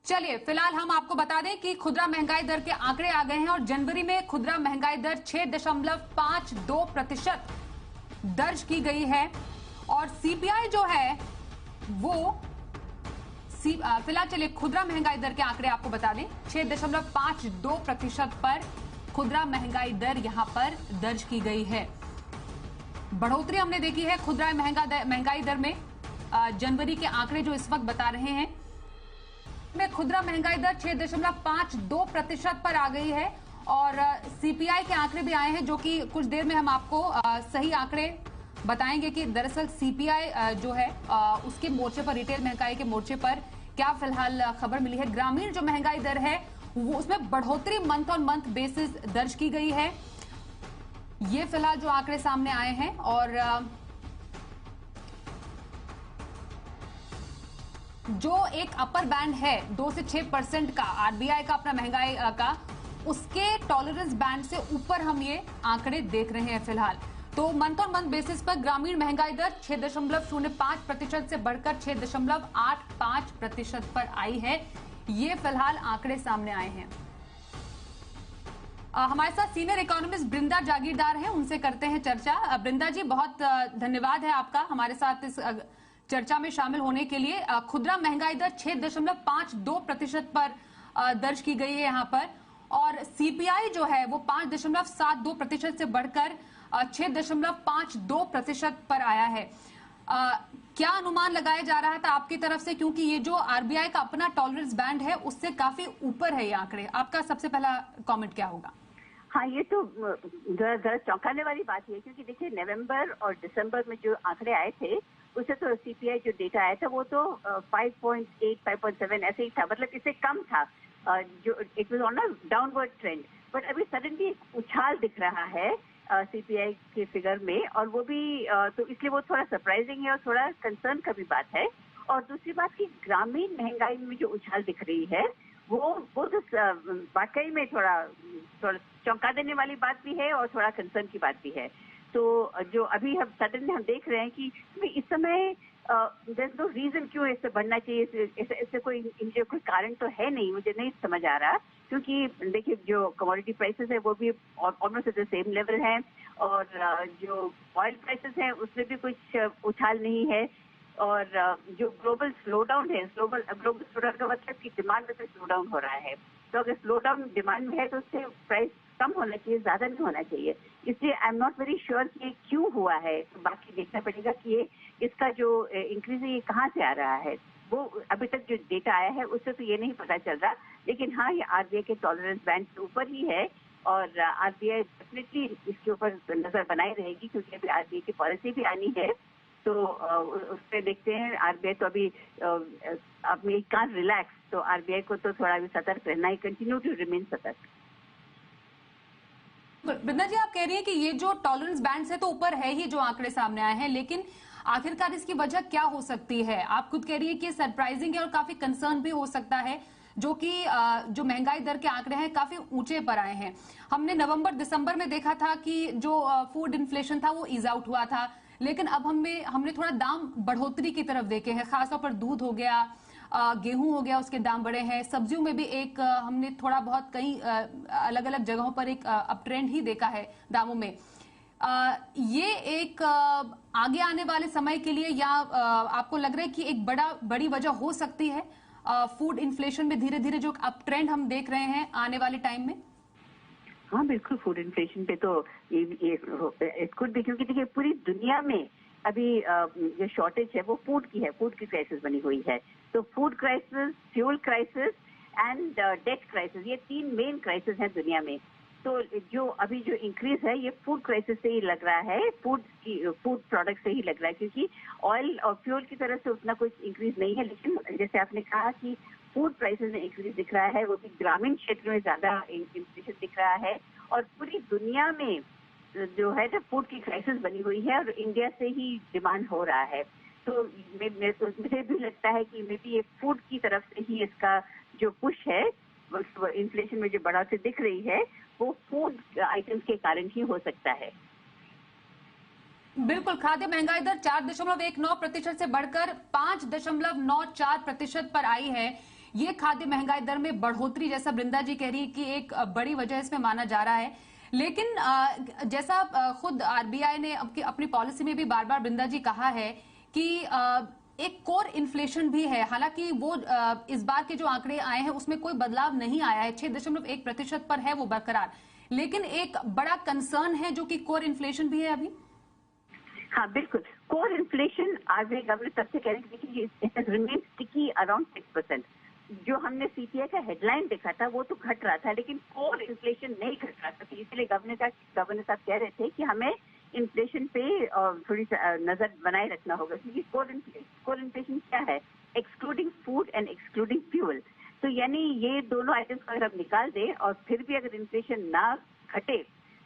चलिए फिलहाल हम आपको बता दें कि खुदरा महंगाई दर के आंकड़े आ गए हैं और जनवरी में खुदरा महंगाई दर 6.52% दर्ज की गई है और सीपीआई जो है वो फिलहाल चलिए खुदरा महंगाई दर के आंकड़े आपको बता दें 6.52% पर खुदरा महंगाई दर यहां पर दर्ज की गई है। बढ़ोतरी हमने देखी है खुदरा महंगाई दर में। जनवरी के आंकड़े जो इस वक्त बता रहे हैं में खुदरा महंगाई दर 6.52% पर आ गई है और सीपीआई के आंकड़े भी आए हैं जो कि कुछ देर में हम आपको सही आंकड़े बताएंगे कि दरअसल सीपीआई जो है उसके मोर्चे पर, रिटेल महंगाई के मोर्चे पर क्या फिलहाल खबर मिली है। ग्रामीण जो महंगाई दर है वो उसमें बढ़ोतरी मंथ ऑन मंथ बेसिस दर्ज की गई है। ये फिलहाल जो आंकड़े सामने आए हैं और जो एक अपर बैंड है 2 से 6% का आरबीआई का अपना महंगाई का, उसके टॉलरेंस बैंड से ऊपर हम ये आंकड़े देख रहे हैं फिलहाल। तो मंथ ऑन मंथ बेसिस पर ग्रामीण महंगाई दर 6.05% से बढ़कर 6.85% पर आई है। ये फिलहाल आंकड़े सामने आए हैं। हमारे साथ सीनियर इकोनॉमिस्ट बृंदा जागीरदार हैं, उनसे करते हैं चर्चा। बृंदा जी, बहुत धन्यवाद है आपका हमारे साथ इस चर्चा में शामिल होने के लिए। खुदरा महंगाई दर 6.52% पर दर्ज की गई है यहाँ पर और सीपीआई जो है वो 5.72% से बढ़कर 6.52% पर आया है। क्या अनुमान लगाया जा रहा था आपकी तरफ से, क्योंकि ये जो आरबीआई का अपना टॉलरेंस बैंड है उससे काफी ऊपर है ये आंकड़े। आपका सबसे पहला कमेंट क्या होगा? हाँ, ये तो जरा चौंकाने वाली बात है क्योंकि देखिए नवंबर और दिसंबर में जो आंकड़े आए थे उससे तो सीपीआई जो डेटा आया था वो तो 5.8, 5.7 ऐसे ही था, मतलब इससे कम था। जो it was on a downward trend, but अभी सडनली उछाल दिख रहा है सीपीआई के फिगर में और वो भी तो इसलिए वो थोड़ा सरप्राइजिंग है और थोड़ा कंसर्न का भी बात है। और दूसरी बात की ग्रामीण महंगाई में जो उछाल दिख रही है वो तो वाकई में थोड़ा चौंका देने वाली बात भी है और थोड़ा कंसर्न की बात भी है। तो जो अभी हम सडनली हम देख रहे हैं कि इस समय देयर इज नो रीजन क्यों इससे बढ़ना चाहिए, इससे कोई इनके कोई कारण तो है नहीं, मुझे नहीं समझ आ रहा। क्योंकि देखिए जो कमोडिटी प्राइसेस है वो भी almost at the same level है और जो ऑयल प्राइसेस है उसमें भी कुछ उछाल नहीं है और जो ग्लोबल स्लोडाउन है, ग्लोबल स्लोडाउन का मतलब कि डिमांड में स्लोडाउन हो रहा है। तो अगर स्लोडाउन डिमांड में है तो उससे प्राइस कम होना चाहिए, ज्यादा नहीं होना चाहिए। इसलिए I am not very sure कि ये क्यों हुआ है। तो बाकी देखना पड़ेगा कि ये इसका जो इंक्रीज है ये कहाँ से आ रहा है। वो अभी तक जो डेटा आया है उससे तो ये नहीं पता चल रहा, लेकिन हाँ ये आरबीआई के टॉलरेंस बैंड के ऊपर ही है और आरबीआई डेफिनेटली इसके ऊपर नजर बनाई रहेगी क्योंकि अभी आरबीआई की पॉलिसी भी आनी है। तो उससे देखते हैं। आरबीआई तो अभी अपनी कांट रिलैक्स, तो आरबीआई को तो थोड़ा भी सतर्क रहना ही, कंटिन्यू टू रिमेन सतर्क। बृंदा जी, आप कह रही हैं कि ये जो टॉलरेंस बैंड से तो ऊपर है ही जो आंकड़े सामने आए हैं, लेकिन आखिरकार इसकी वजह क्या हो सकती है? आप खुद कह रही है कि सरप्राइजिंग है और काफी कंसर्न भी हो सकता है, जो कि जो महंगाई दर के आंकड़े हैं काफी ऊंचे पर आए हैं। हमने नवंबर दिसंबर में देखा था कि जो फूड इन्फ्लेशन था वो ईज आउट हुआ था, लेकिन अब हमने थोड़ा दाम बढ़ोतरी की तरफ देखे हैं। खासतौर पर दूध हो गया, गेहूं हो गया, उसके दाम बढ़े हैं। सब्जियों में भी एक हमने थोड़ा बहुत कई अलग अलग जगहों पर एक अप ट्रेंड ही देखा है दामों में। ये एक आगे आने वाले समय के लिए या आपको लग रहा है कि एक बड़ी वजह हो सकती है फूड इन्फ्लेशन में धीरे धीरे जो अप ट्रेंड हम देख रहे हैं आने वाले टाइम में? हाँ बिल्कुल, फूड इन्फ्लेशन पे तो इट कुड भी, क्योंकि देखिए पूरी दुनिया में अभी जो शॉर्टेज है वो फूड की है, फूड की क्राइसिस बनी हुई है। तो food crisis, fuel crisis and debt crisis, ये 3 मेन क्राइसिस हैं दुनिया में। तो जो अभी जो इंक्रीज है ये फूड क्राइसिस से ही लग रहा है, फूड प्रोडक्ट से ही लग रहा है, क्योंकि ऑयल और फ्यूल की तरफ से उतना कुछ इंक्रीज नहीं है। लेकिन जैसे आपने कहा कि फूड प्राइसेस में इंक्रीज दिख रहा है, वो भी ग्रामीण क्षेत्र में ज्यादा इंक्रीज दिख रहा है और पूरी दुनिया में जो है ना फूड की क्राइसिस बनी हुई है और इंडिया से ही डिमांड हो रहा है। तो मुझे भी लगता है कि मे बी ये फूड की तरफ से ही इसका जो पुश है, इन्फ्लेशन में जो बढ़ोतरी दिख रही है वो फूड आइटम्स के कारण ही हो सकता है। बिल्कुल, खाद्य महंगाई दर 4.19% से बढ़कर 5.94% पर आई है। ये खाद्य महंगाई दर में बढ़ोतरी, जैसा वृंदा जी कह रही है, कि एक बड़ी वजह इसमें माना जा रहा है। लेकिन जैसा खुद आरबीआई ने अपनी पॉलिसी में भी बार बार वृंदा जी कहा है कि एक कोर इन्फ्लेशन भी है। हालांकि वो इस बार के जो आंकड़े आए हैं उसमें कोई बदलाव नहीं आया है, 6.1% पर है वो बरकरार। लेकिन एक बड़ा कंसर्न है जो कि कोर इन्फ्लेशन भी है अभी। हाँ बिल्कुल, कोर इन्फ्लेशन आरबीआई गवर्नर तब से कह रहे थे कि it has remain sticky around 6%। जो हमने सीपीआई का हेडलाइन देखा था वो तो घट रहा था, लेकिन कोर इन्फ्लेशन नहीं घट रहा था। तो इसलिए गवर्नर साहब कह रहे थे कि हमें इन्फ्लेशन पे थोड़ी नजर बनाए रखना होगा, क्योंकि कोर इन्फ्लेशन क्या है, excluding food and excluding fuel. तो यानी ये दोनों आइटम्स को अगर हम निकाल दें और फिर भी अगर इन्फ्लेशन ना घटे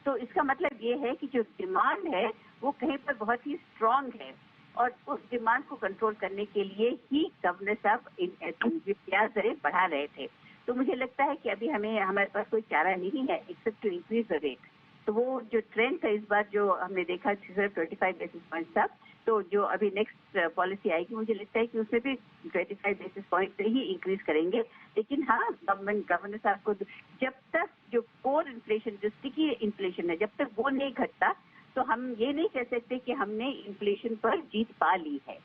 तो इसका मतलब ये है कि जो डिमांड है वो कहीं पर बहुत ही स्ट्रांग है, और उस डिमांड को कंट्रोल करने के लिए ही गवर्नर साहब ब्याज दरें बढ़ा रहे थे। तो मुझे लगता है कि अभी हमारे पास कोई चारा नहीं है except to increase the rate. तो वो जो ट्रेंड था इस बार जो हमने देखा 25 बेसिस पॉइंट था, तो जो अभी नेक्स्ट पॉलिसी आएगी मुझे लगता है कि उसमें भी 25 बेसिस पॉइंट से ही इंक्रीज करेंगे। लेकिन हाँ, गवर्नर साहब को जब तक जो कोर इन्फ्लेशन, जो स्टिकी इन्फ्लेशन है, जब तक वो नहीं घटता तो हम ये नहीं कह सकते कि हमने इन्फ्लेशन पर जीत पा ली है।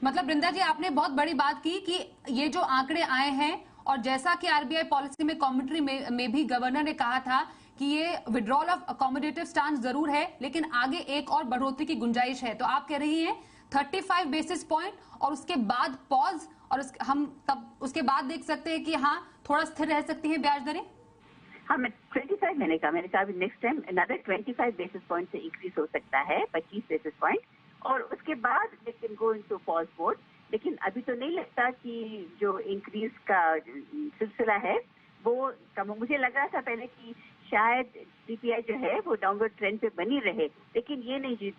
मतलब वृंदा जी, आपने बहुत बड़ी बात की कि ये जो आंकड़े आए हैं, और जैसा कि आरबीआई पॉलिसी में कमेंट्री में भी गवर्नर ने कहा था कि ये विड्रॉल ऑफ अकोमोडेटिव स्टांस जरूर है, लेकिन आगे एक और बढ़ोतरी की गुंजाइश है। तो आप कह रही हैं 35 बेसिस पॉइंट और उसके बाद पॉज, और हम तब उसके बाद देख सकते हैं कि हाँ थोड़ा स्थिर रह सकती है ब्याज दरें। हाँ, मैं 25 मैंने कहा next time another 25 basis point से इंक्रीज हो सकता है, 25 बेसिस पॉइंट, और उसके बाद they can go into pause mode. लेकिन अभी तो नहीं लगता कि जो इंक्रीज का सिलसिला है वो कम। मुझे लग रहा था पहले कि शायद सीपीआई जो है वो डाउनवर्ड ट्रेंड पे बनी रहे, लेकिन ये नहीं,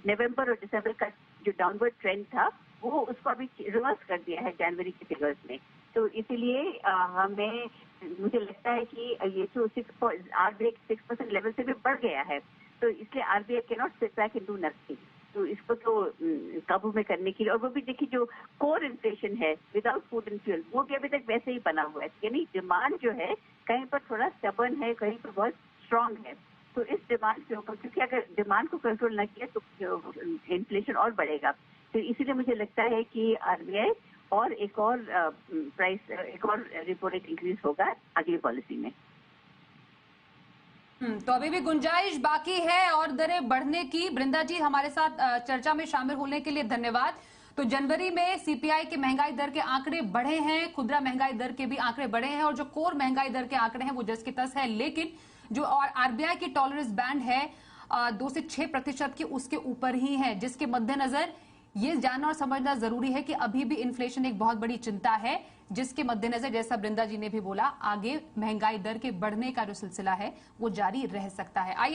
नवंबर और दिसंबर का जो डाउनवर्ड ट्रेंड था वो उसको अभी रिवर्स कर दिया है जनवरी के फिगर्स में। तो इसीलिए हमें मुझे लगता है कि ये जो आरबीआई 6% लेवल से भी बढ़ गया है, तो इसलिए RBI can not sit back and do nothing. तो इसको तो काबू में करने के लिए, और वो भी देखिए जो कोर इन्फ्लेशन है विदाउट फूड एंड फ्यूल वो भी अभी तक वैसे ही बना हुआ है, यानी डिमांड जो है कहीं पर थोड़ा स्टबर्न है, कहीं पर बहुत स्ट्रांग है। तो इस डिमांड के ऊपर, क्योंकि अगर डिमांड को कंट्रोल न किया तो इन्फ्लेशन और बढ़ेगा। तो इसीलिए मुझे लगता है कि आरबीआई और एक और रेपो रेट इंक्रीज होगा अगली पॉलिसी में। तो अभी भी गुंजाइश बाकी है और दरें बढ़ने की। वृंदा जी, हमारे साथ चर्चा में शामिल होने के लिए धन्यवाद। तो जनवरी में सीपीआई के महंगाई दर के आंकड़े बढ़े हैं, खुदरा महंगाई दर के भी आंकड़े बढ़े हैं, और जो कोर महंगाई दर के आंकड़े हैं वो जस की तस है। लेकिन जो और आरबीआई की टॉलरेंस बैंड है 2 से 6% की, उसके ऊपर ही है, जिसके मद्देनजर ये जानना और समझना जरूरी है कि अभी भी इन्फ्लेशन एक बहुत बड़ी चिंता है, जिसके मद्देनजर जैसा वृंदा जी ने भी बोला आगे महंगाई दर के बढ़ने का जो सिलसिला है वो जारी रह सकता है। आइए